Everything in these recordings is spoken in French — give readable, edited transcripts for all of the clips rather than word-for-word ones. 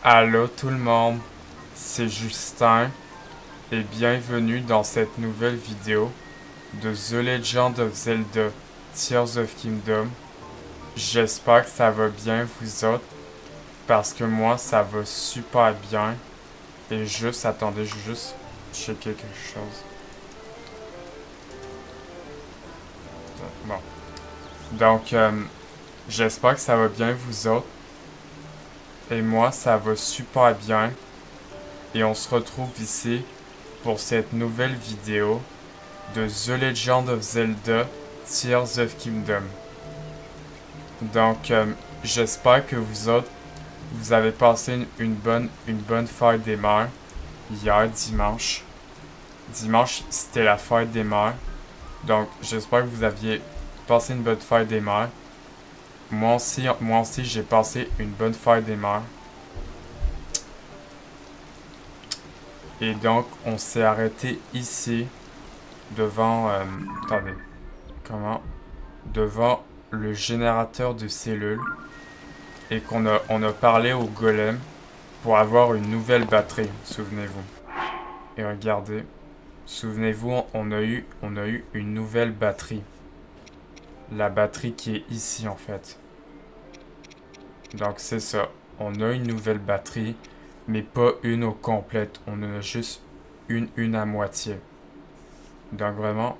Allô tout le monde, c'est Justin et bienvenue dans cette nouvelle vidéo de The Legend of Zelda Tears of Kingdom. J'espère que ça va bien vous autres parce que moi ça va super bien et juste, attendez, je vais juste checker quelque chose. Bon, donc j'espère que ça va bien vous autres et moi ça va super bien et on se retrouve ici pour cette nouvelle vidéo de The Legend of Zelda Tears of Kingdom. Donc, j'espère que vous autres, vous avez passé une bonne fête des mères hier, dimanche. Dimanche, c'était la fête des mères. Donc, j'espère que vous aviez passé une bonne fête des mères. Moi aussi j'ai passé une bonne fête des mères. Et donc, on s'est arrêté ici devant... attendez. Comment? Devant le générateur de cellules. Et on a parlé au golem pour avoir une nouvelle batterie, souvenez-vous. Et regardez, souvenez-vous, on a eu une nouvelle batterie. La batterie qui est ici en fait. Donc c'est ça, on a une nouvelle batterie, mais pas une au complète, on en a juste une à moitié. Donc vraiment,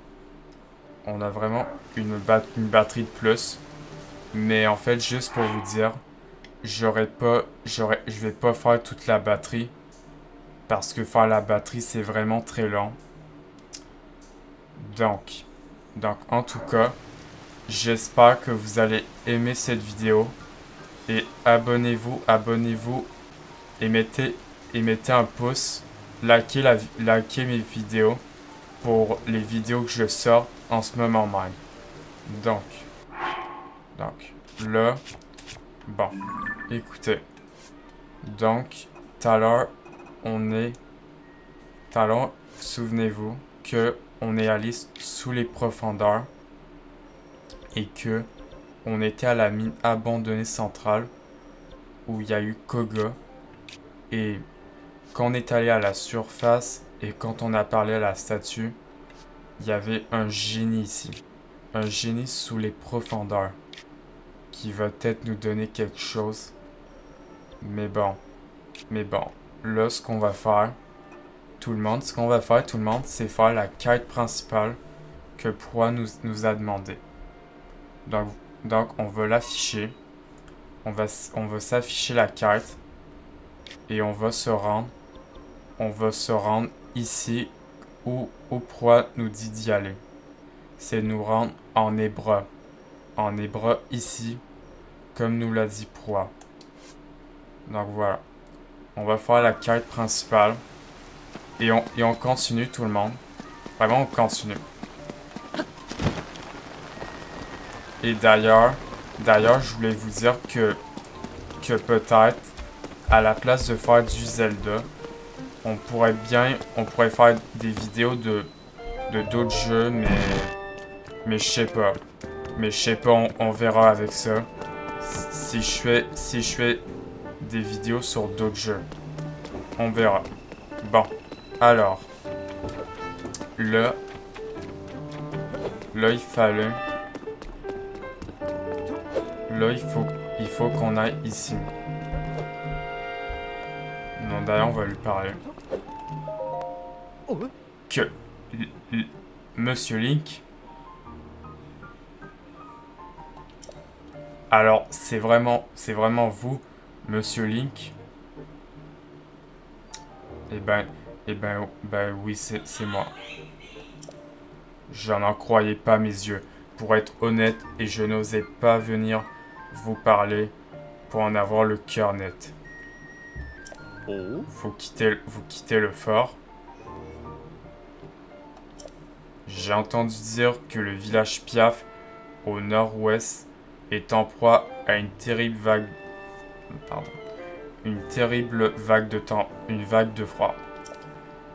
on a vraiment une batterie de plus. Mais en fait, juste pour vous dire, je vais pas faire toute la batterie parce que faire la batterie c'est vraiment très long. Donc en tout cas, j'espère que vous allez aimer cette vidéo et abonnez-vous et mettez un pouce, likez mes vidéos pour les vidéos que je sors en ce moment même. Donc là, bon, écoutez. Donc, tout à l'heure, souvenez-vous que on est allé sous les profondeurs et que on était à la mine abandonnée centrale où il y a eu Koga. Et quand on est allé à la surface et quand on a parlé à la statue, il y avait un génie ici. Un génie sous les profondeurs qui va peut-être nous donner quelque chose. Mais bon, là, ce qu'on va faire, tout le monde, c'est faire la quête principale que Proie nous a demandé. Donc, on va l'afficher. On va s'afficher la quête. Et on va se rendre ici où Proie nous dit d'y aller. C'est nous rendre en hébreu. En hébreu ici, comme nous l'a dit Proie. Donc voilà. On va faire la quête principale. Et on continue tout le monde. Vraiment, on continue. Et d'ailleurs, je voulais vous dire que peut-être, à la place de faire du Zelda, on pourrait faire des vidéos de d'autres jeux, mais je sais pas, on verra avec ça. Si je fais des vidéos sur d'autres jeux, on verra. Bon, alors, là, il fallait... Là, il faut qu'on aille ici. Non, d'ailleurs, on va lui parler. Que... Monsieur Link... Alors, c'est vraiment vous, Monsieur Link? Eh ben oui, c'est moi. Je n'en croyais pas mes yeux. Pour être honnête, et je n'osais pas venir vous parler pour en avoir le cœur net. Vous quittez le fort. J'ai entendu dire que le village Piaf, au nord-ouest, est en proie à une terrible vague... Pardon. Une terrible vague de temps, une vague de froid.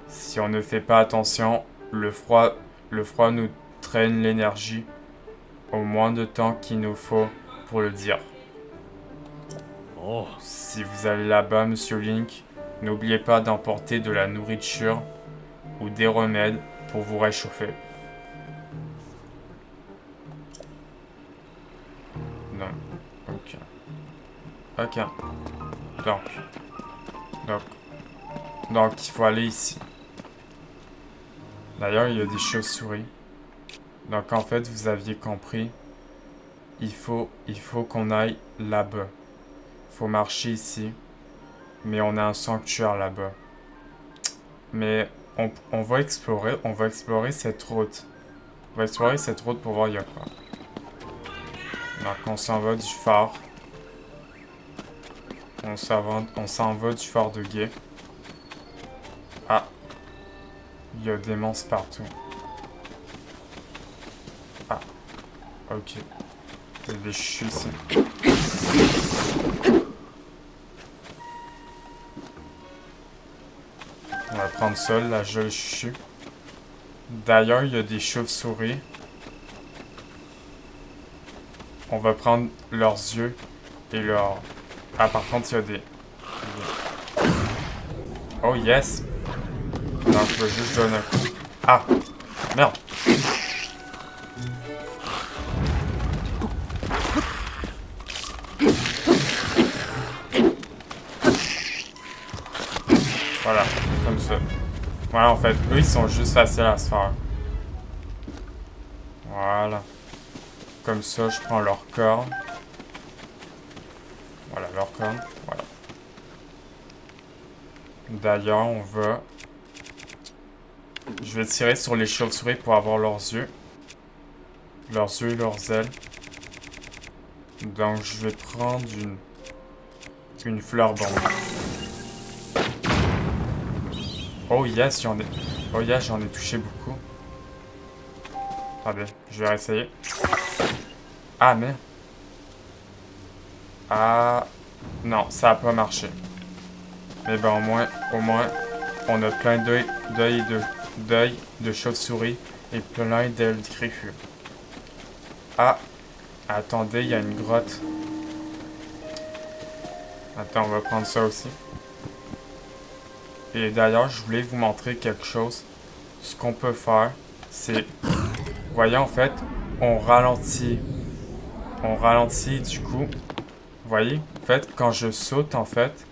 Si on ne fait pas attention, le froid nous traîne l'énergie au moins de temps qu'il nous faut pour le dire. Si vous allez là-bas, Monsieur Link, n'oubliez pas d'emporter de la nourriture ou des remèdes pour vous réchauffer. Non. Ok. Ok. Donc, il faut aller ici. D'ailleurs, il y a des chauves-souris. Donc, en fait, vous aviez compris. Il faut qu'on aille là-bas. Il faut marcher ici. Mais on a un sanctuaire là-bas. Mais on va explorer cette route. On va explorer cette route pour voir il y a quoi. Donc, on s'en va du phare. On s'en va du phare de guet. Ah. Il y a des monstres partout. Ah. Ok. Il y a des chuches ici. On va prendre ça, la jolie chuchu. D'ailleurs, il y a des chauves-souris. On va prendre leurs yeux et leurs... Ah, par contre, il y a des... Oh, yes! Non, je veux juste donner un coup. Ah! Merde! Voilà, comme ça. Voilà, en fait, eux, ils sont juste faciles à se faire. Voilà. Comme ça, je prends leur corne. Voilà, leur corne. Voilà. D'ailleurs, on va... Je vais tirer sur les chauves-souris pour avoir leurs yeux. Leurs yeux et leurs ailes. Donc, je vais prendre une fleur bombe. Oh yes, j'en ai touché beaucoup. Attendez, je vais réessayer. Ah, mais... Ah... Non, ça a pas marché. Mais ben, au moins, on a plein d'œils de chauve-souris et plein d'ailes griffues. Ah! Attendez, il y a une grotte. Attends, on va prendre ça aussi. Et d'ailleurs, je voulais vous montrer quelque chose. Ce qu'on peut faire, c'est... Vous voyez, en fait, on ralentit. On ralentit, du coup. Vous voyez? En fait, quand je saute, en fait...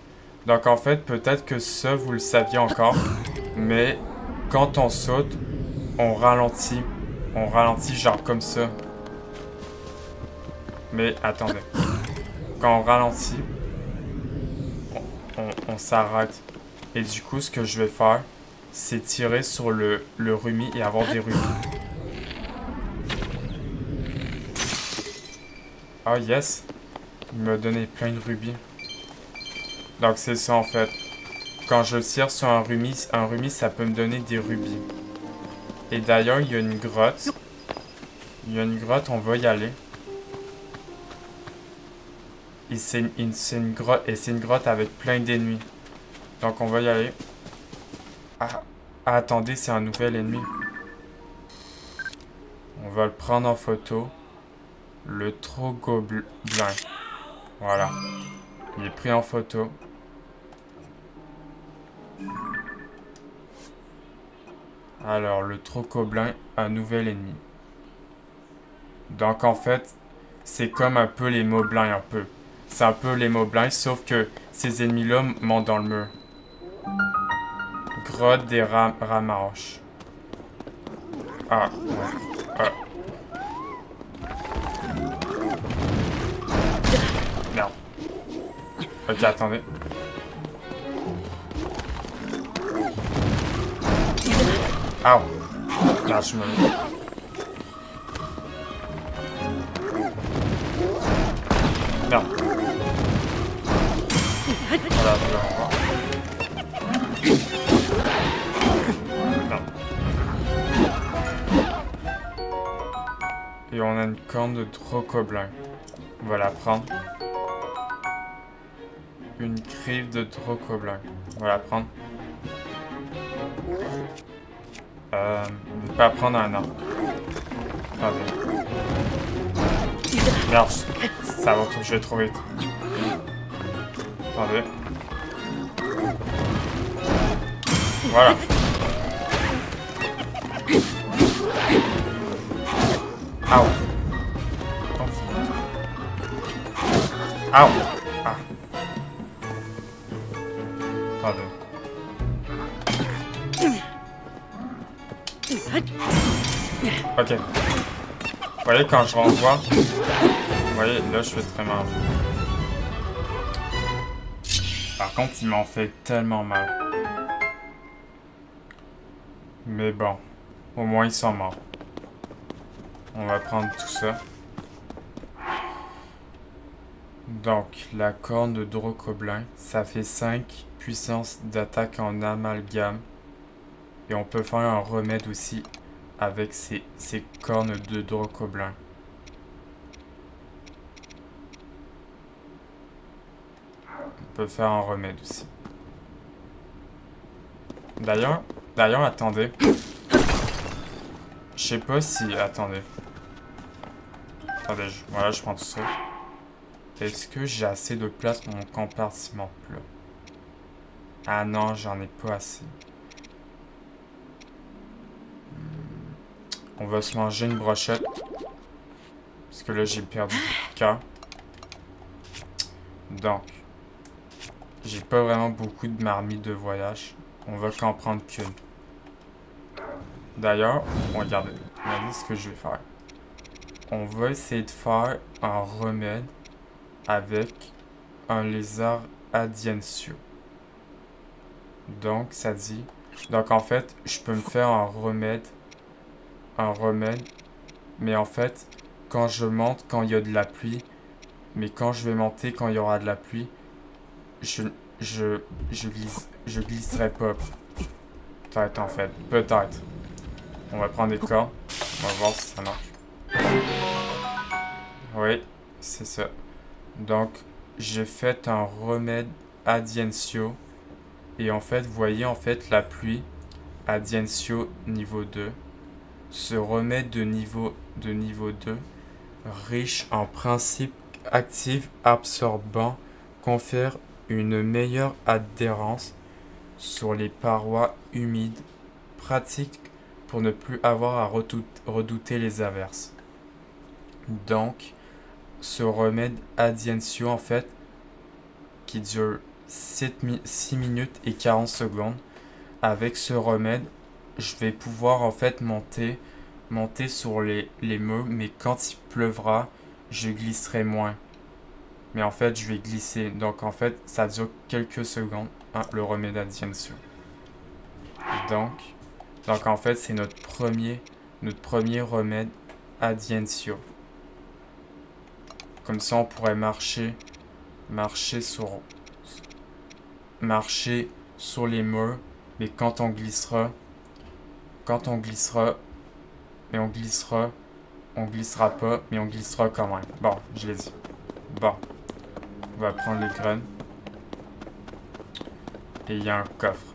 Donc, en fait, peut-être que ça, vous le saviez encore. Mais, quand on saute, on ralentit. On ralentit, genre comme ça. Mais, attendez. Quand on ralentit, on s'arrête. Et du coup, ce que je vais faire, c'est tirer sur le rubis et avoir des rubis. Ah, yes! Il m'a donné plein de rubis. Donc, c'est ça, en fait. Quand je tire sur un rubis, ça peut me donner des rubis. Et d'ailleurs, il y a une grotte. Il y a une grotte, on va y aller. Et c'est une grotte avec plein d'ennemis. Donc, on va y aller. Ah, attendez, c'est un nouvel ennemi. On va le prendre en photo. Le Trogoblin. Voilà. Il est pris en photo. Alors, le Trogoblin, un nouvel ennemi. Donc, en fait, c'est comme un peu les Moblins, un peu. C'est un peu les Moblins, sauf que ces ennemis-là montent dans le mur. Grotte des Ramarches. Ah, ouais. Ah. Merde. Ok, attendez. Ah. Là, je me... Merde. Voilà, voilà. Merde. Et on a une corne de Trogoblin. On va la prendre. Une crive de Trogoblin. On va la prendre. Je vais pas prendre un arc. Attendez. Merde, ça va, je vais trop vite. Attendez. Voilà. Au. Au. Ah. Attendez. Ok. Vous voyez, quand je renvoie, vous voyez, là, je fais très mal. Par contre, il m'en fait tellement mal. Mais bon, au moins, ils sont morts. On va prendre tout ça. Donc, la corne de Drocoblin, ça fait 5 puissances d'attaque en amalgame. Et on peut faire un remède aussi avec ces cornes de Drocoblin. On peut faire un remède aussi. D'ailleurs, attendez. Je sais pas si... Attendez. Attendez, voilà, je prends tout ça. Est-ce que j'ai assez de place pour mon compartiment plat? Ah non, j'en ai pas assez. On va se manger une brochette. Parce que là, j'ai perdu du cœur. Donc, j'ai pas vraiment beaucoup de marmites de voyage. On va qu'en prendre qu'une. D'ailleurs, regardez ce que je vais faire. On va essayer de faire un remède avec un lézard adientio. Donc, ça dit... Donc, en fait, je peux me faire un remède. Mais en fait, quand je monte, quand il y a de la pluie... Mais quand je vais monter, quand il y aura de la pluie... Je glisserai pas. Peut-être, en fait. Peut-être. On va prendre des cordes. On va voir si ça marche. Oui, c'est ça. Donc, j'ai fait un remède adientio. Et en fait, vous voyez, en fait, la pluie, adientio niveau 2. Ce remède de niveau 2, riche en principes actifs absorbants, confère une meilleure adhérence sur les parois humides, pratique pour ne plus avoir à redouter les averses. Donc, ce remède adientio, en fait, qui dure 6 minutes et 40 secondes, avec ce remède, je vais pouvoir en fait monter sur les murs, mais quand il pleuvra, je glisserai moins. Mais en fait, je vais glisser. Donc en fait, ça dure quelques secondes, hein, le remède adientio. Donc en fait, c'est notre premier remède adientio. Comme ça, on pourrait marcher sur les murs, mais quand on glissera, mais on glissera pas, mais on glissera quand même. Bon, je l'ai dit. Bon, on va prendre les graines. Et il y a un coffre.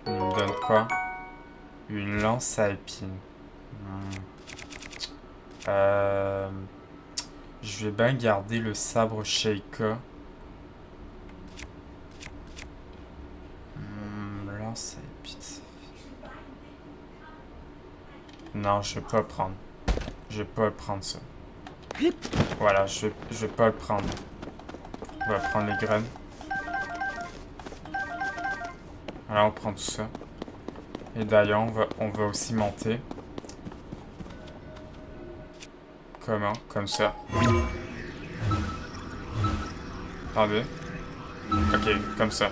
Il me donne quoi? Une lance à épines. Je vais bien garder le sabre Sheikah. Lance à épines. Non, je vais pas prendre. Je vais pas prendre ça. Voilà, je vais pas le prendre. On va prendre les graines. Voilà, on prend tout ça. Et d'ailleurs, on va aussi monter. Comment? Comme ça. Attendez. Ok, comme ça.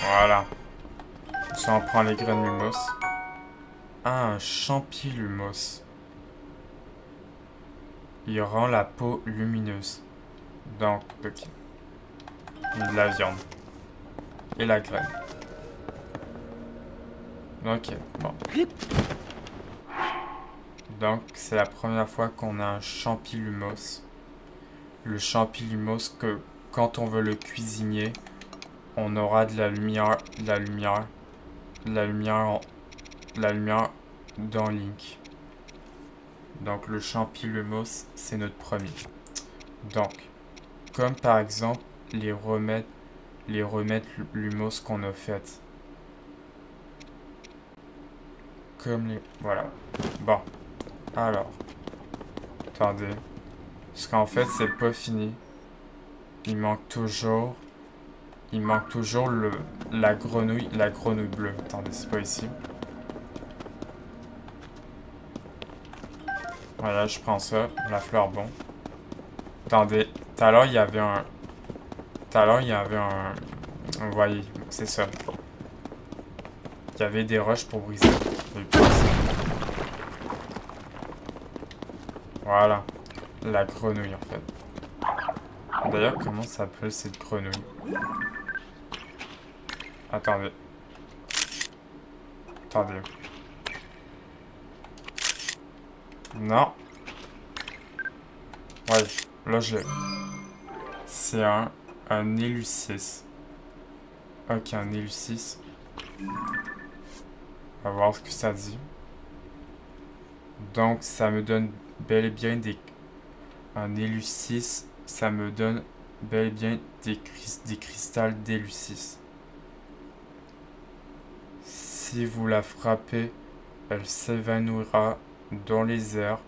Voilà. Ça, on prend les graines lumos. Ah, un champilumos. Il rend la peau lumineuse. Donc, ok. Et de la viande. Et la graine. Ok, bon. Donc, c'est la première fois qu'on a un champilumos. Le champilumos que, quand on veut le cuisiner, on aura de la lumière dans Link. Donc le champilumos, c'est notre premier. Donc, comme par exemple les remèdes lumos qu'on a fait. Comme les... Voilà. Bon. Alors. Attendez. Parce qu'en fait, c'est pas fini. Il manque toujours... la grenouille bleue. Attendez, c'est pas ici. Voilà, je prends ça. La fleur bon. Attendez. Tout à l'heure, il y avait un... Vous voyez, c'est ça. Il y avait des roches pour briser. Voilà. La grenouille, en fait. D'ailleurs, comment s'appelle cette grenouille? Attendez. Attendez. Non. Ouais, là j'ai... C'est un Élucis. Ok, un Élucis. On va voir ce que ça dit. Donc, ça me donne bel et bien des... Un Élucis, ça me donne bel et bien des cristals d'Élucis. Si vous la frappez, elle s'évanouira dans les airs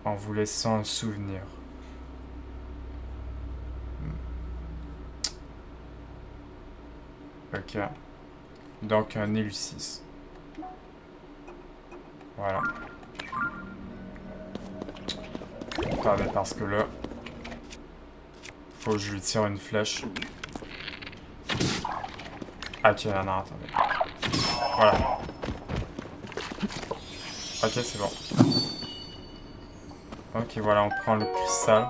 en vous laissant un souvenir. Ok. Donc un Élucis. Voilà. Attendez, parce que là... Faut que je lui tire une flèche. Ok, non, non, attendez. Voilà. Ok, c'est bon. Ok, voilà, on prend le cristal.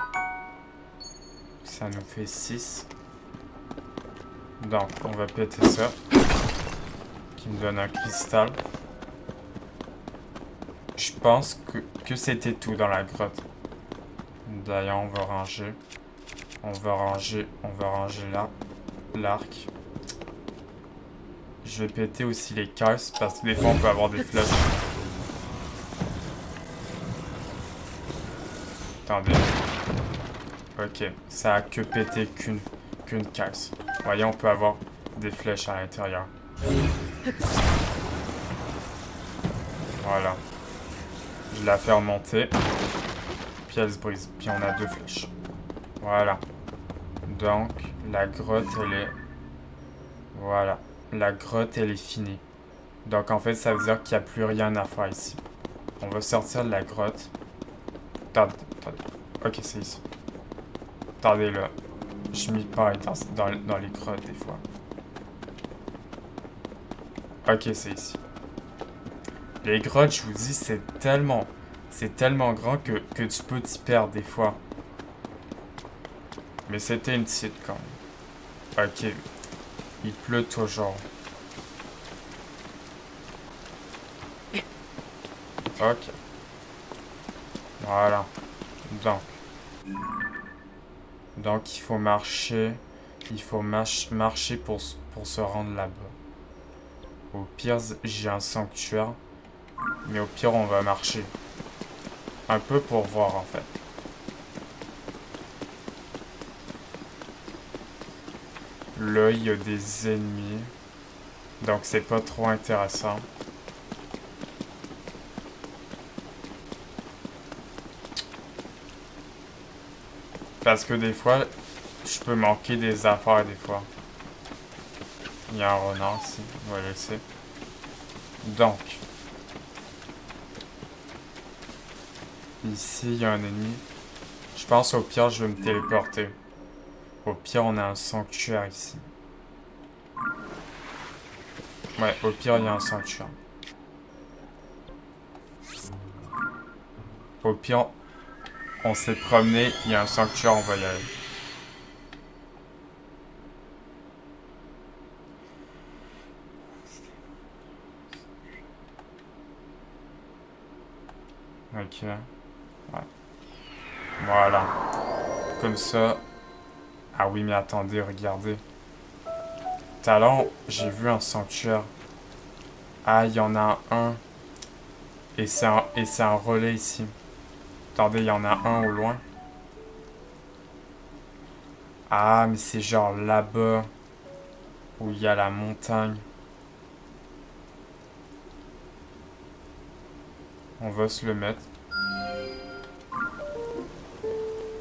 Ça nous fait 6. Donc, on va péter ça. Qui me donne un cristal. Je pense que c'était tout dans la grotte. D'ailleurs, on va ranger. On va ranger là. L'arc. Je vais péter aussi les caisses parce que des fois on peut avoir des flèches. Attendez. Ok, ça a que pété qu'une caisse. Voyez, on peut avoir des flèches à l'intérieur. Voilà. Je la fais remonter. Puis elle se brise. Puis on a 2 flèches. Voilà. Donc, la grotte, elle est... Voilà. La grotte, elle est finie. Donc, en fait, ça veut dire qu'il n'y a plus rien à faire ici. On va sortir de la grotte. Attendez. Ok, c'est ici. Attendez, là. Je m'y perds dans les grottes, des fois. Ok, c'est ici. Les grottes, je vous dis, c'est tellement grand que tu peux t'y perdre, des fois. Mais c'était une petite, quand même. Ok. Il pleut toujours. Ok. Voilà. Donc il faut marcher. Il faut marcher pour se rendre là-bas. Au pire, j'ai un sanctuaire. Mais au pire, on va marcher. Un peu pour voir, en fait. Là, il y a des ennemis. Donc c'est pas trop intéressant. Parce que des fois, je peux manquer des affaires des fois. Il y a un renard ici, on va le laisser. Donc, ici il y a un ennemi. Je pense au pire, je vais me téléporter. Au pire, on a un sanctuaire ici. Ouais, au pire, il y a un sanctuaire. Au pire, on s'est promené, il y a un sanctuaire, on va y aller. Ok. Ouais. Voilà. Comme ça. Ah oui, mais attendez, regardez. Tout à l'heure, j'ai vu un sanctuaire. Ah, il y en a un. Et c'est un relais ici. Attendez, il y en a un au loin. Ah, mais c'est genre là-bas. Où il y a la montagne. On va se le mettre.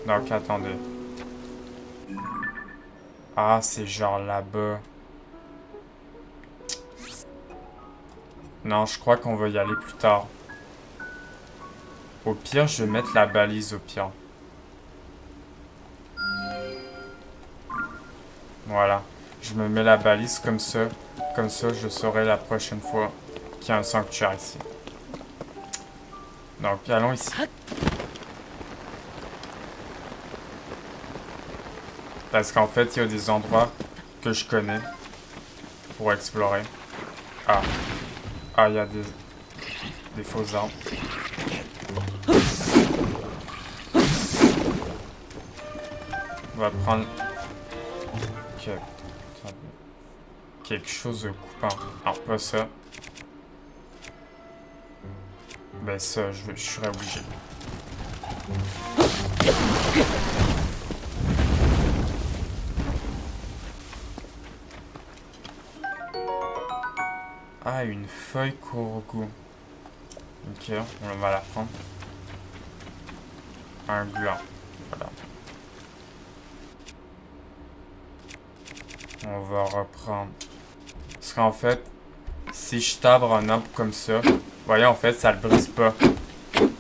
Donc, attendez. Ah, c'est genre là-bas. Non, je crois qu'on va y aller plus tard. Au pire, je vais mettre la balise au pire. Voilà. Je me mets la balise comme ça. Comme ça, je saurai la prochaine fois qu'il y a un sanctuaire ici. Donc, allons ici. Parce qu'en fait, il y a des endroits que je connais pour explorer. Ah. Ah, il y a des faux arbres. On va prendre... Ok. Quelque chose de coupant. Alors, pas ça. Ben ça, je serais obligé. Ah, une feuille Korogu. Ok, on va la prendre. Un gland. Voilà. On va reprendre. Parce qu'en fait, si je tabre un arbre comme ça, vous voyez, en fait, ça le brise pas. Vous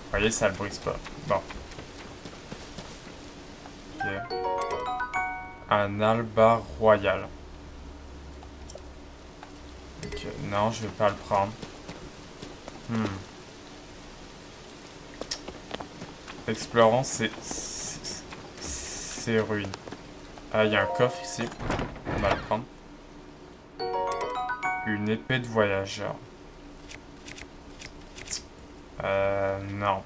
voyez, ça le brise pas. Bon. Ok. Un albar royal. Ok, non, je vais pas le prendre. Explorons ces ruines. Ah, il y a un coffre ici. On va le prendre. Une épée de voyageur. Non.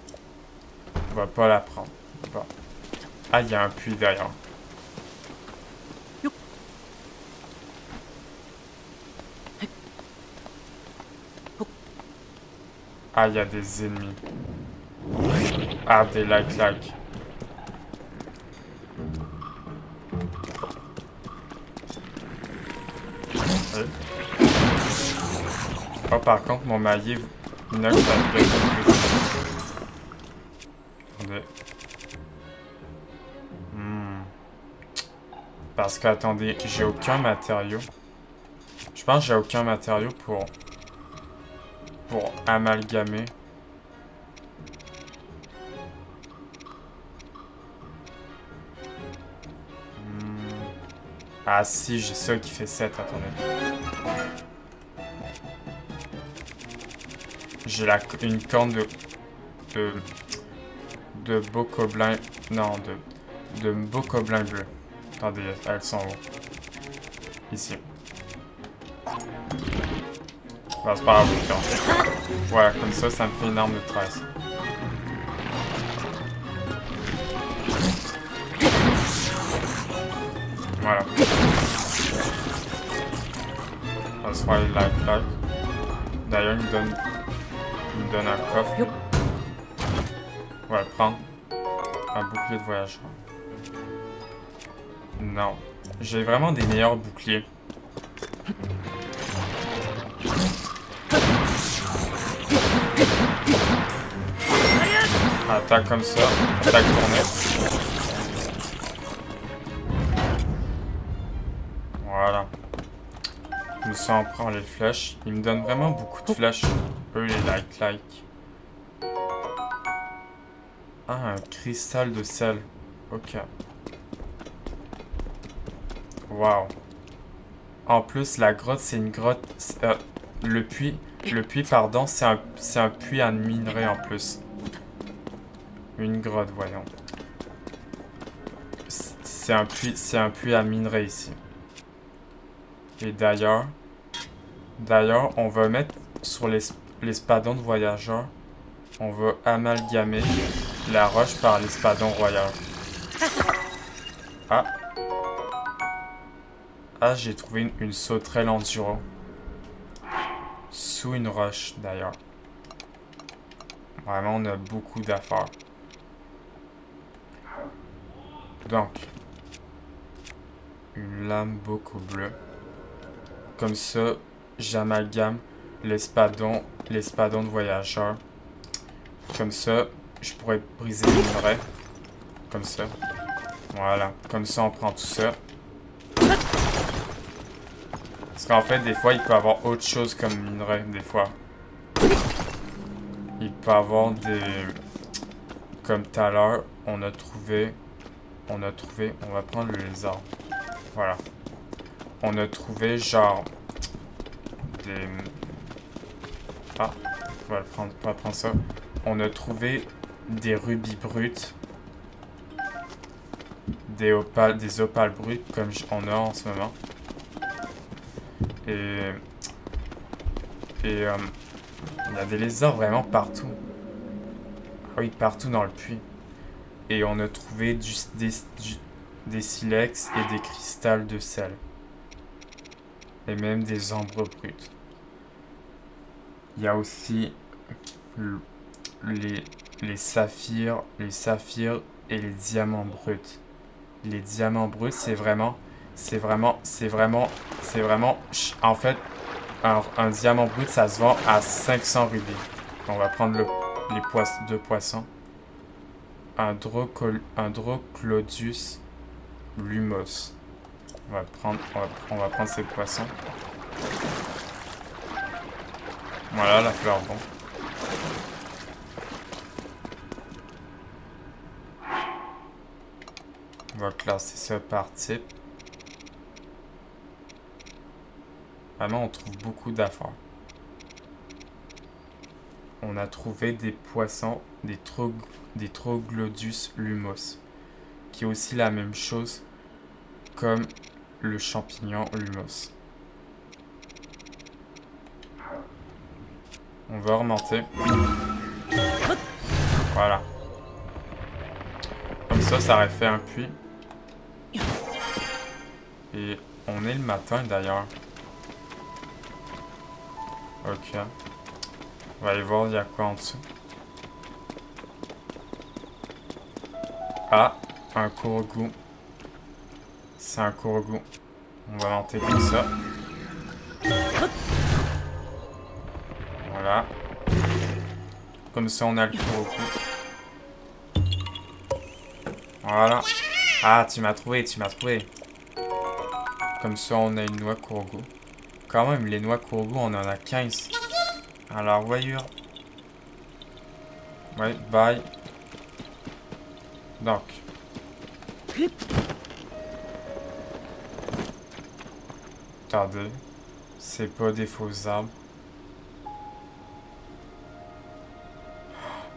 On va pas la prendre. Bon. Ah, il y a un puits derrière. Ah, il y a des ennemis. Ah, des like. Oui. Oh, par contre, mon maillet inox ça me plaît plus. Attendez. Parce que, attendez, j'ai aucun matériau. Je pense que j'ai aucun matériau pour amalgamer. Ah si, j'ai ça qui fait 7, attendez. J'ai une corne de bocoblin. Non, de bocoblin bleu. Attendez, elles sont où? Ici. Bah, c'est pas grave. Voilà, comme ça, ça me fait une arme de 13. Voilà. On va se faire les like. D'ailleurs, il me donne un coffre. On va le prendre. Un bouclier de voyageur. Non. J'ai vraiment des meilleurs boucliers. Attaque comme ça. Attaque tournée. Voilà. Comme ça, on prend les flèches. Il me donne vraiment beaucoup de flèches. Eux, les like. Ah, un cristal de sel. Ok. Waouh. En plus, la grotte, c'est une grotte... le puits, pardon, c'est un puits à minerai en plus. Une grotte, voyons. C'est un puits à minerai ici. Et d'ailleurs, on va mettre sur l'espadon de voyageurs, on va amalgamer la roche par l'espadon royal. Ah. Ah, j'ai trouvé une sauterelle enduro. Sous une roche, d'ailleurs. Vraiment, on a beaucoup d'affaires. Donc, une lame beaucoup bleue. Comme ça, j'amalgame l'espadon de voyageur. Comme ça, je pourrais briser le minerai. Comme ça. Voilà. Comme ça, on prend tout ça. Parce qu'en fait, des fois, il peut y avoir autre chose comme minerai, des fois. Il peut y avoir des... Comme tout à l'heure, on va prendre le lézard. Voilà. On a trouvé, genre, des... Ah, on va prendre ça. On a trouvé des rubis bruts. Des opales bruts, comme on a en ce moment. Et il y a des lézards vraiment partout. Ah oui, partout dans le puits. Et on a trouvé des silex et des cristals de sel. Et même des ambres brutes. Il y a aussi les saphirs et les diamants bruts. Les diamants bruts, c'est vraiment... En fait, un diamant brut, ça se vend à 500 rubis. On va prendre deux poissons. Un Droclodius lumos. On va prendre ces poissons. Voilà, la fleur bon. On va classer ça par type. Vraiment, on trouve beaucoup d'affaires. On a trouvé des poissons, des Troglodius lumos, qui est aussi la même chose comme le champignon lumos. On va remonter. Voilà. Comme ça aurait fait un puits. Et on est le matin d'ailleurs. Ok. On va aller voir il y a quoi en dessous. Ah, un kourgou. C'est un kourgou. On va monter comme ça. Voilà. Comme ça on a le kourgou. Voilà. Ah, tu m'as trouvé. Comme ça on a une noix kourgou. Quand même, les noix kourgou, on en a 15. Alors, voyure. Ouais, bye. Donc. Attendez. C'est pas des faux arbres.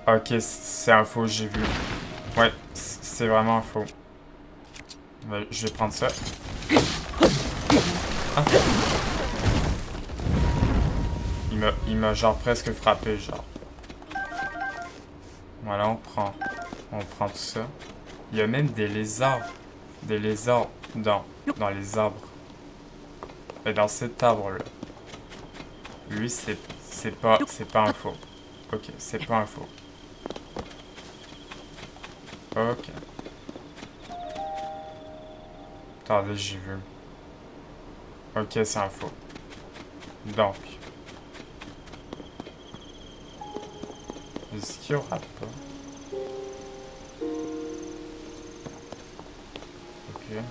Ok, c'est un faux, j'ai vu. Ouais, c'est vraiment un faux. Ouais, je vais prendre ça. Ah. Il m'a genre presque frappé, genre. Voilà, on prend tout ça. Il y a même des lézards. Des lézards dans les arbres. Et dans cet arbre-là. Lui, c'est pas un faux. Ok, c'est pas un faux. Ok. Attendez, j'ai vu. Ok, c'est un faux. Donc. Est-ce qu'il y aura pas? Ok, non.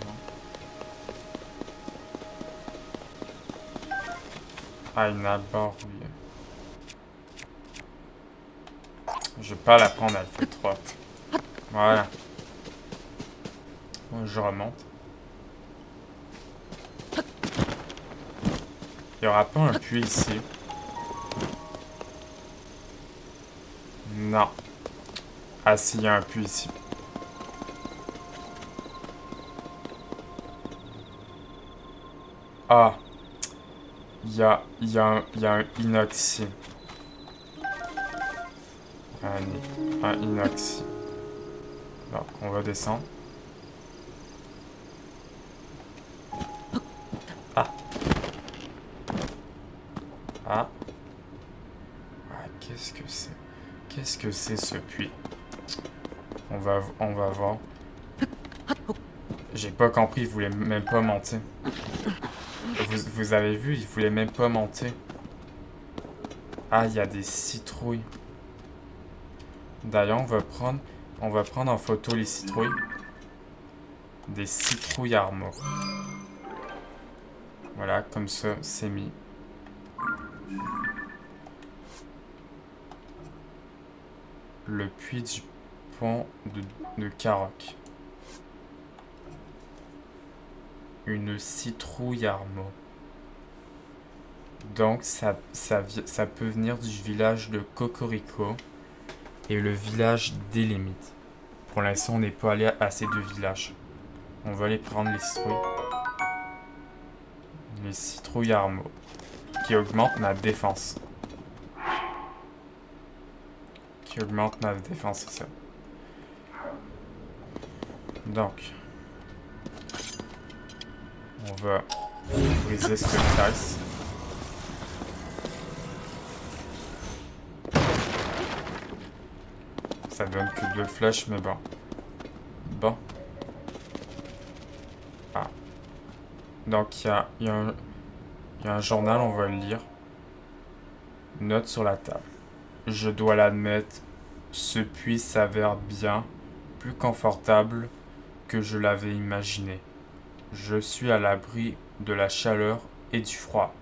Ah, une abeille. Je vais pas la prendre, elle fait trop. Voilà. Bon, je remonte. Il y aura pas un puits ici? Non. Ah si, il y a un puits ici. Ah. Il y a un inox ici. Un inox ici. Donc, on va descendre. Ah. Ah. Ah, qu'est-ce que c'est ce puits? On va voir. J'ai pas compris, il voulait même pas monter. Vous avez vu, il voulait même pas monter. Ah, il y a des citrouilles. D'ailleurs, on va prendre en photo les citrouilles. Des citrouilles armor. Voilà, comme ça, c'est mis. Le puits du pont de Caroc. Une citrouille armor. Donc, ça peut venir du village de Cocorico et le village des Limites. Pour l'instant, on n'est pas allé à ces deux villages. On va aller prendre les citrouilles. Les citrouilles armor. Qui augmentent ma défense. Qui augmente ma défense, c'est ça. Donc, on va briser ce caisse. Ça donne que 2 flèches, mais bon. Bon. Ah. Donc, il y a un journal, on va le lire. Note sur la table. Je dois l'admettre, ce puits s'avère bien plus confortable que je l'avais imaginé. Je suis à l'abri de la chaleur et du froid.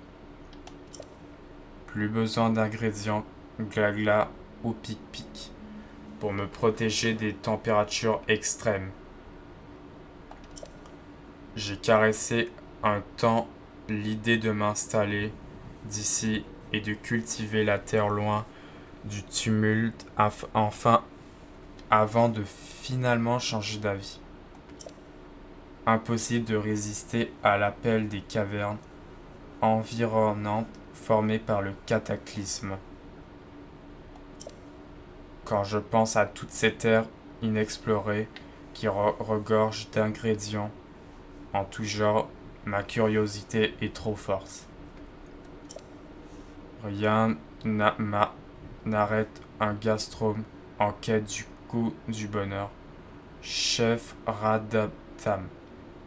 Plus besoin d'ingrédients gla-gla ou pic-pic pour me protéger des températures extrêmes. J'ai caressé un temps l'idée de m'installer d'ici et de cultiver la terre loin du tumulte enfin avant de finalement changer d'avis. Impossible de résister à l'appel des cavernes environnantes formées par le cataclysme. Quand je pense à toutes ces terres inexplorées qui regorgent d'ingrédients en tout genre, ma curiosité est trop forte. Rien n'arrête un gastronome en quête du goût du bonheur. Chef Radaptam,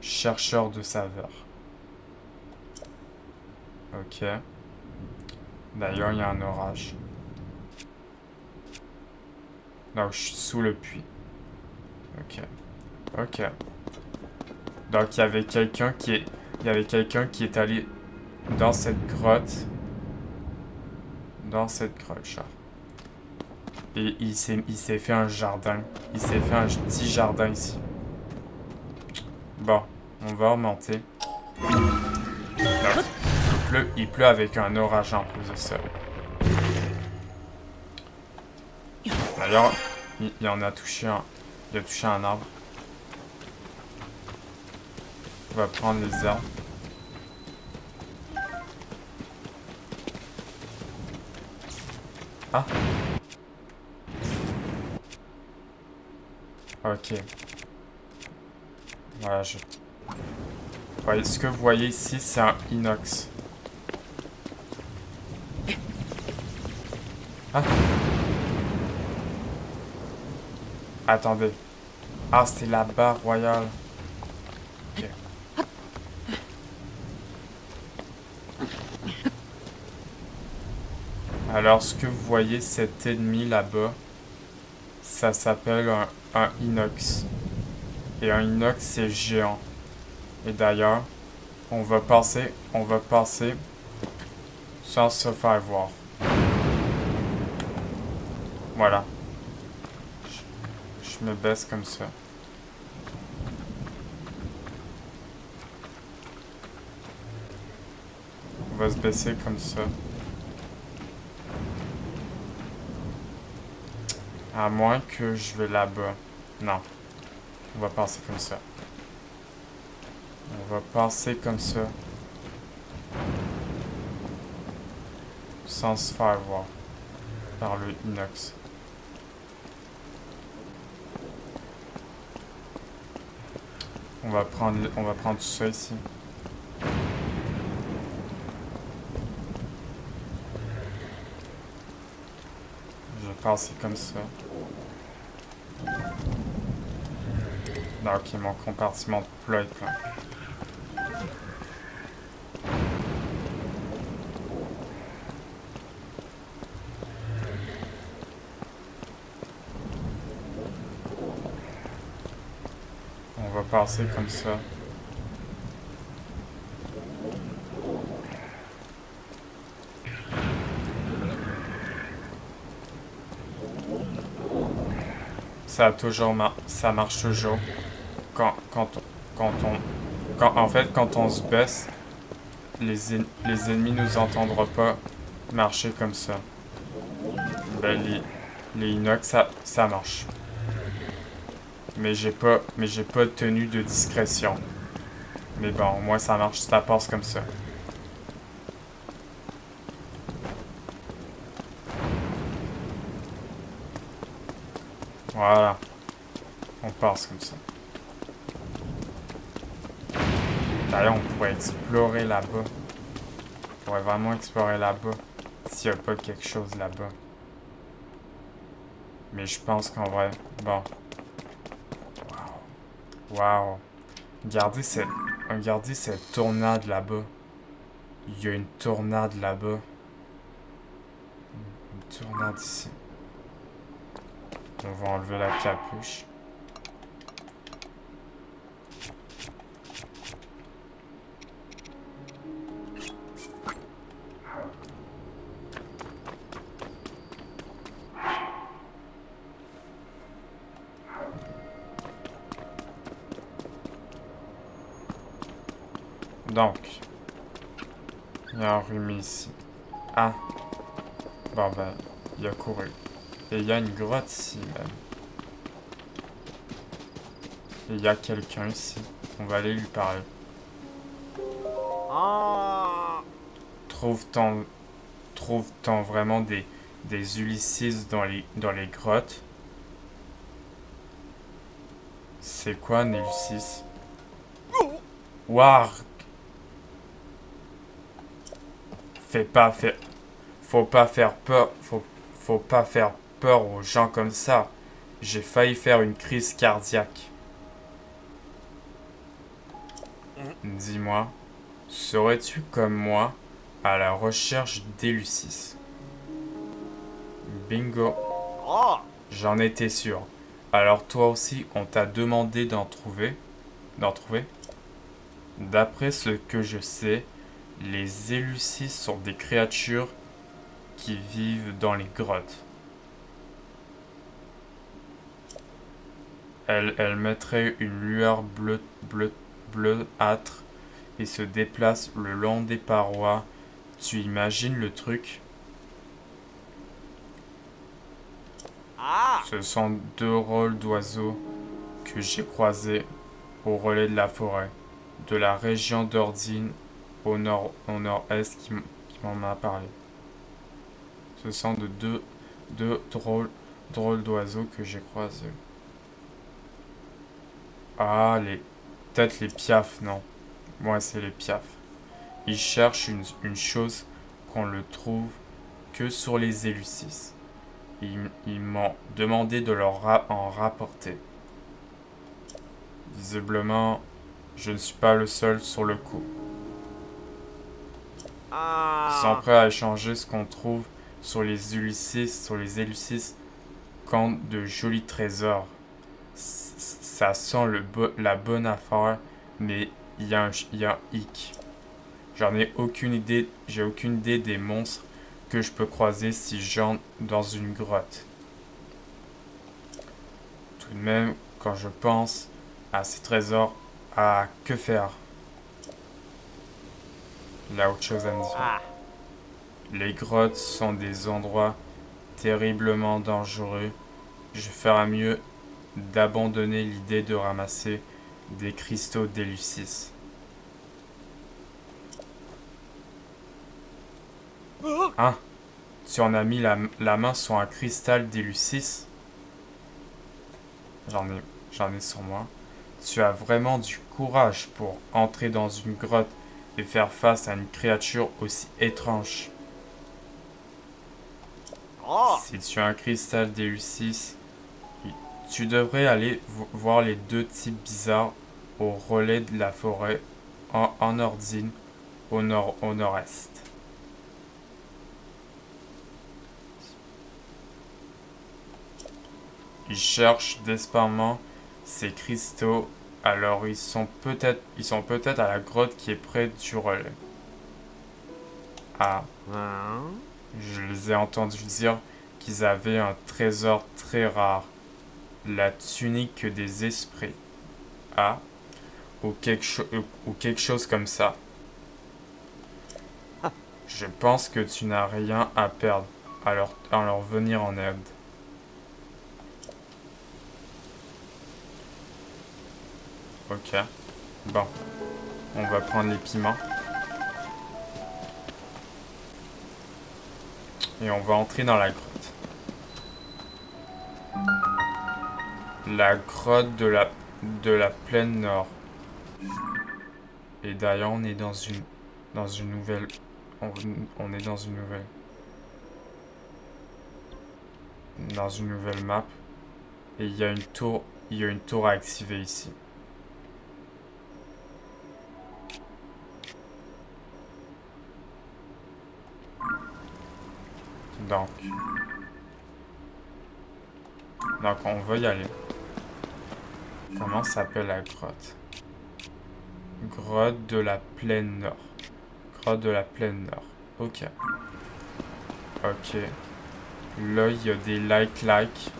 chercheur de saveurs. Ok. D'ailleurs, il y a un orage. Donc, je suis sous le puits. Ok. Ok. Donc, il y avait quelqu'un qui est allé dans cette grotte. Dans cette grotte, genre. Et il s'est fait un jardin. Il s'est fait un petit jardin ici. Bon, on va remonter. Donc, il pleut avec un orage en plus de ça. D'ailleurs, il en a touché un. Il a touché un arbre. On va prendre les arbres. Ah. Ok. Voilà, ouais, ce que vous voyez ici, c'est un inox. Ah. Attendez. Ah, c'était la barre royale. Ok. Alors, ce que vous voyez, cet ennemi là-bas, ça s'appelle un inox. Et un inox, c'est géant. Et d'ailleurs, on va passer sans se faire voir. Voilà. Je me baisse comme ça. On va se baisser comme ça. À moins que je vais là-bas. Non. On va passer comme ça. On va passer comme ça. Sans se faire voir. Par le inox. On va prendre tout ça ici. Je vais passer comme ça. Non, ok, mon compartiment de plat est plein. On va passer comme ça. Ça marche toujours. En fait, quand on se baisse, les ennemis nous entendront pas marcher comme ça. Ben, les inox, ça marche. Mais j'ai pas de tenue de discrétion. Mais bon, au moins ça marche, ça passe comme ça. Voilà. On passe comme ça. D'ailleurs, on pourrait explorer là-bas. On pourrait vraiment explorer là-bas. S'il n'y a pas quelque chose là-bas. Mais je pense qu'en vrai... Bon. Wow. Regardez cette tornade là-bas. Il y a une tornade là-bas. Une tornade ici. On va enlever la capuche. Donc, il y a un rhume ici. Ah. Bon ben, il a couru. Et il y a une grotte ici même. Et il y a quelqu'un ici. On va aller lui parler. Trouve-t-on vraiment des Ulysses dans les grottes? C'est quoi un Ulysses? Waouh! Faut pas faire peur. Faut pas faire peur aux gens comme ça. J'ai failli faire une crise cardiaque. Dis-moi, serais-tu comme moi à la recherche d'Ulysses? Bingo. J'en étais sûr. Alors toi aussi, on t'a demandé d'en trouver? D'après ce que je sais, les Éleusis sont des créatures qui vivent dans les grottes. Elles mettraient une lueur bleuâtre et se déplacent le long des parois. Tu imagines le truc? Ce sont deux rôles d'oiseaux que j'ai croisés au relais de la forêt, de la région d'Ordine au nord-est qui m'en a parlé. Ce sont deux drôles d'oiseaux que j'ai croisés. Ah, peut-être les piafs, non. Ouais, c'est les piafs. Ils cherchent une chose qu'on ne trouve que sur les Éleusis. Ils m'ont demandé de leur en rapporter. Visiblement, je ne suis pas le seul sur le coup. Ils sont prêts à échanger ce qu'on trouve sur les Éleusis contre de jolis trésors. Ça sent la bonne affaire, mais il y a un hic. J'ai aucune idée des monstres que je peux croiser si j'entre dans une grotte. Tout de même, quand je pense à ces trésors, à que faire? Il y a autre chose à me dire. Les grottes sont des endroits terriblement dangereux. Je ferais mieux d'abandonner l'idée de ramasser des cristaux d'Éleusis. Hein? Tu en as mis la main sur un cristal d'Éleusis? J'en ai sur moi. Tu as vraiment du courage pour entrer dans une grotte et faire face à une créature aussi étrange. Si tu as un cristal DU6, tu devrais aller voir les deux types bizarres au relais de la forêt en Ordine, au nord-est. Ils cherchent désespérément ces cristaux, alors ils sont peut-être à la grotte qui est près du relais. Ah, je les ai entendus dire qu'ils avaient un trésor très rare, la tunique des esprits. Ah, ou quelque chose comme ça. Je pense que tu n'as rien à perdre à leur venir en aide. Ok. Bon. On va prendre les piments. Et on va entrer dans la grotte. La grotte de la plaine nord. Et d'ailleurs, on est dans une nouvelle... On est dans une nouvelle... Dans une nouvelle map. Et il y a une tour à activer ici. Donc on va y aller. Comment s'appelle la grotte? Grotte de la plaine nord. Grotte de la plaine nord. Ok. Ok. Là, il y a des like.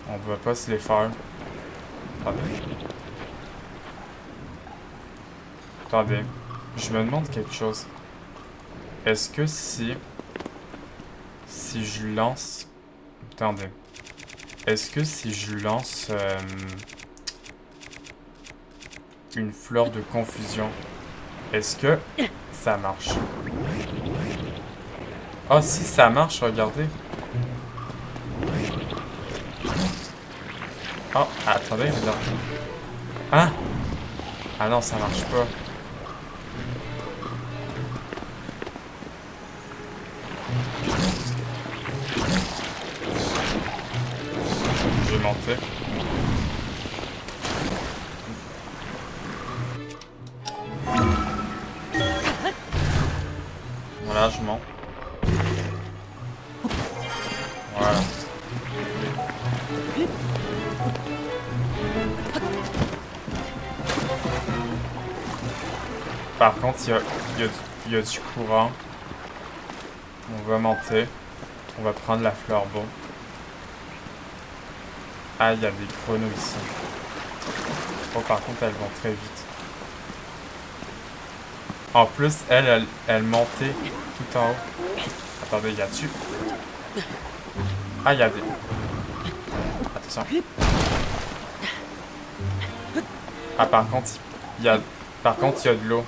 On va pas se les faire. Attendez. Je me demande quelque chose. Est-ce que si je lance... Attendez. Est-ce que si je lance une fleur de confusion, est-ce que ça marche? Oh, si ça marche, regardez. Oh, attendez, regarde. Ah! Ah non, ça marche pas. Je vais monter. Voilà, je monte. Voilà. Par contre, il y a du courant. On va monter. On va prendre la fleur bon. Ah, il y a des chronos ici. Oh, par contre, elles vont très vite. En plus, elle montait tout en haut. Attendez, il y a dessus. Ah, il y a des... Attention. Ah, par contre, il y a de l'eau.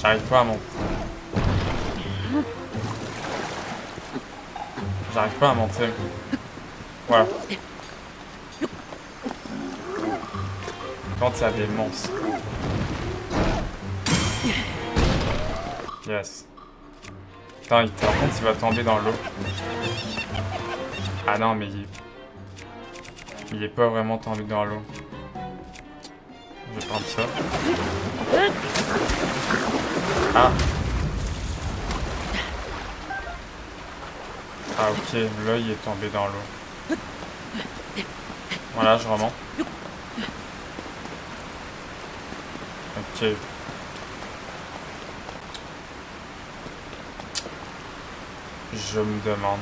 J'arrive pas à monter. J'arrive pas à monter. Voilà. Quand il y a des monstres. Yes. Attends, par contre, il va tomber dans l'eau. Ah non, mais il est pas vraiment tombé dans l'eau. Je vais prendre ça. Ah. Ah ok, là il est tombé dans l'eau. Voilà, je remonte. Ok. Je me demande.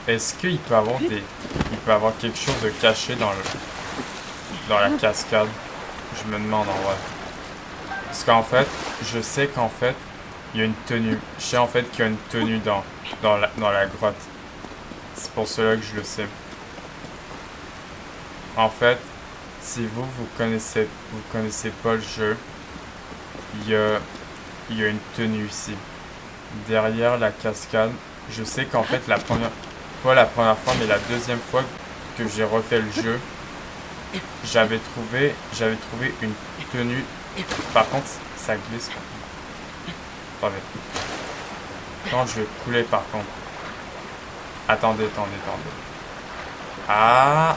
Est-ce qu'il peut avoir quelque chose de caché dans la cascade? Je me demande en vrai. Parce qu'en fait, je sais qu'en fait, il y a une tenue. Je sais en fait qu'il y a une tenue dans la grotte. C'est pour cela que je le sais. En fait, si vous connaissez pas le jeu, il y a une tenue ici. Derrière la cascade, je sais qu'en fait pas la première fois, mais la deuxième fois que j'ai refait le jeu, j'avais trouvé une tenue. Par contre, ça glisse. Attendez. Quand je vais couler par contre. Attendez. Ah!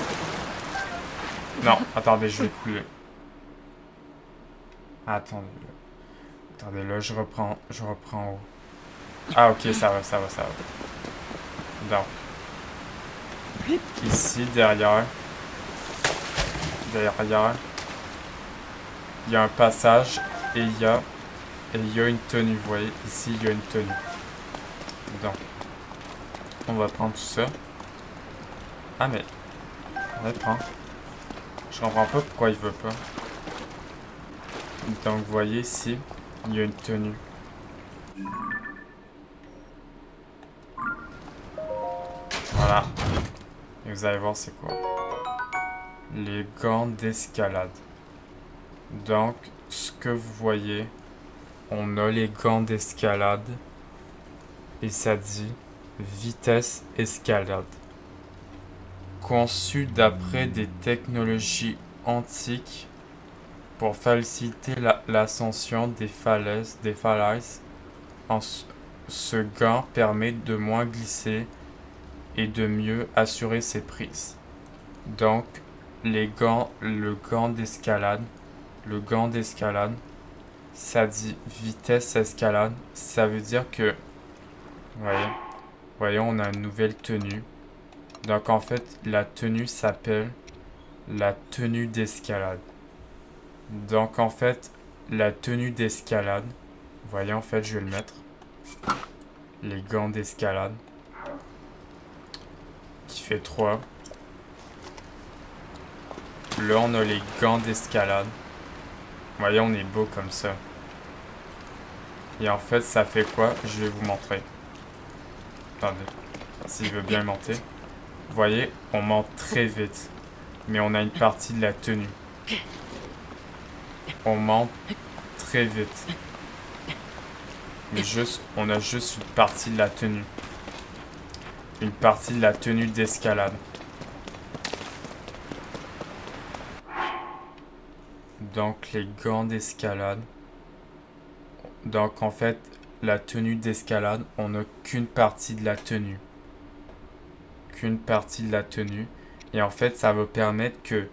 Non, attendez, je vais couler. Attendez, là, je reprends haut. Ah, ok, ça va. Donc, ici, derrière, il y a un passage et il y a une tenue. Vous voyez, ici, il y a une tenue. Donc, on va prendre tout ça. Ah, mais, on va prendre. Je comprends pas pourquoi il veut pas. Donc, vous voyez ici, il y a une tenue. Voilà. Et vous allez voir c'est quoi. Les gants d'escalade. Donc, ce que vous voyez, on a les gants d'escalade. Et ça dit vitesse escalade. Conçu d'après des technologies antiques pour faciliter l'ascension des falaises. Ce gant permet de moins glisser et de mieux assurer ses prises. Donc, le gant d'escalade, ça dit vitesse escalade. Ça veut dire que, voyez, on a une nouvelle tenue. Donc, en fait, la tenue s'appelle la tenue d'escalade. Donc, en fait, la tenue d'escalade, voyez, en fait, je vais le mettre. Les gants d'escalade. Qui fait 3. Là, on a les gants d'escalade. Voyez, on est beau comme ça. Et en fait, ça fait quoi? Je vais vous montrer. Attendez. S'il veut bien monter. Vous voyez, on monte très vite. Mais on a une partie de la tenue. On monte très vite. Mais on a juste une partie de la tenue. Une partie de la tenue d'escalade. Donc les gants d'escalade. Donc en fait, la tenue d'escalade, on n'a qu'une partie de la tenue. Et en fait, ça va permettre que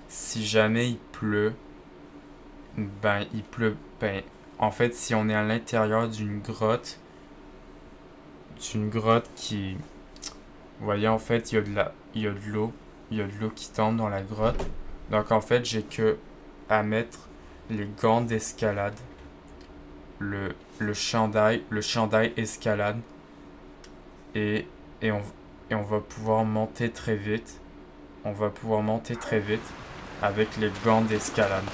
si jamais il pleut, en fait, si on est à l'intérieur d'une grotte qui, vous voyez, en fait, il y a de l'eau qui tombe dans la grotte. Donc en fait, j'ai que à mettre les gants d'escalade, le chandail escalade, et on va pouvoir monter très vite. Avec les gants d'escalade.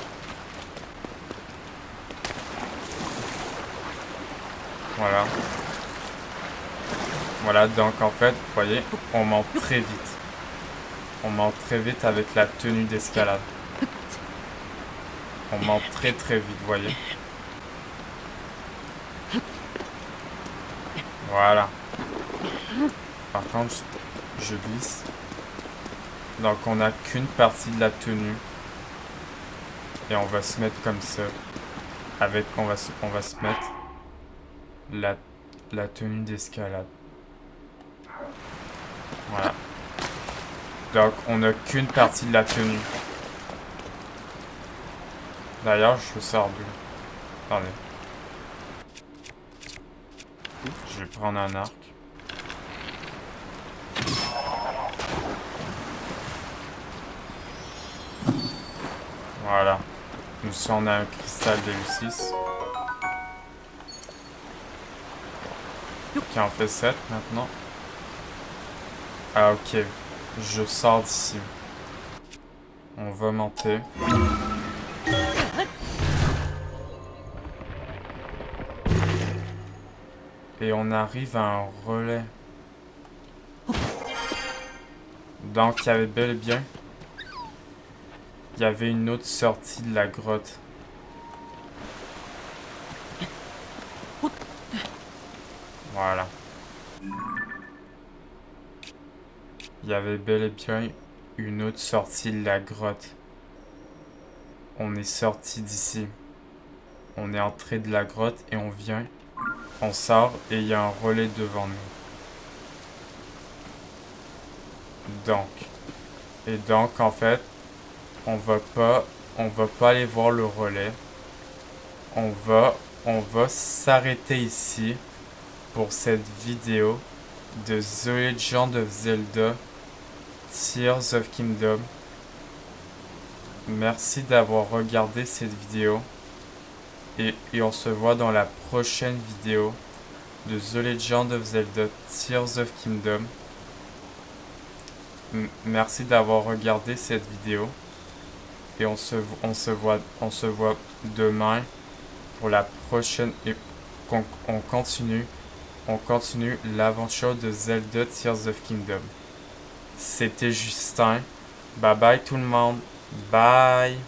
Voilà, donc en fait, vous voyez, on monte très vite. Avec la tenue d'escalade. On monte très vite, vous voyez. Voilà. Par contre, je glisse. Donc on n'a qu'une partie de la tenue. Et on va se mettre comme ça. On va se mettre la tenue d'escalade. Voilà. Donc on n'a qu'une partie de la tenue. D'ailleurs, je sors d'où? Attendez. Je vais prendre un arc. Voilà. Ici, on a un cristal d'Elu6. Qui en fait 7 maintenant. Ah, ok. Je sors d'ici. On va monter. Et on arrive à un relais. Donc, il y avait bel et bien... Il y avait une autre sortie de la grotte. Voilà. Il y avait bel et bien une autre sortie de la grotte. On est sorti d'ici. On est entré de la grotte et on vient On sort et il y a un relais devant nous. Donc en fait, on va pas aller voir le relais. On va s'arrêter ici pour cette vidéo de The Legend of Zelda Tears of Kingdom. Merci d'avoir regardé cette vidéo et on se voit dans la prochaine vidéo de The Legend of Zelda Tears of Kingdom. Merci d'avoir regardé cette vidéo et on se voit demain pour la prochaine et on continue l'aventure de Zelda Tears of Kingdom. C'était Justin. Bye bye tout le monde. Bye.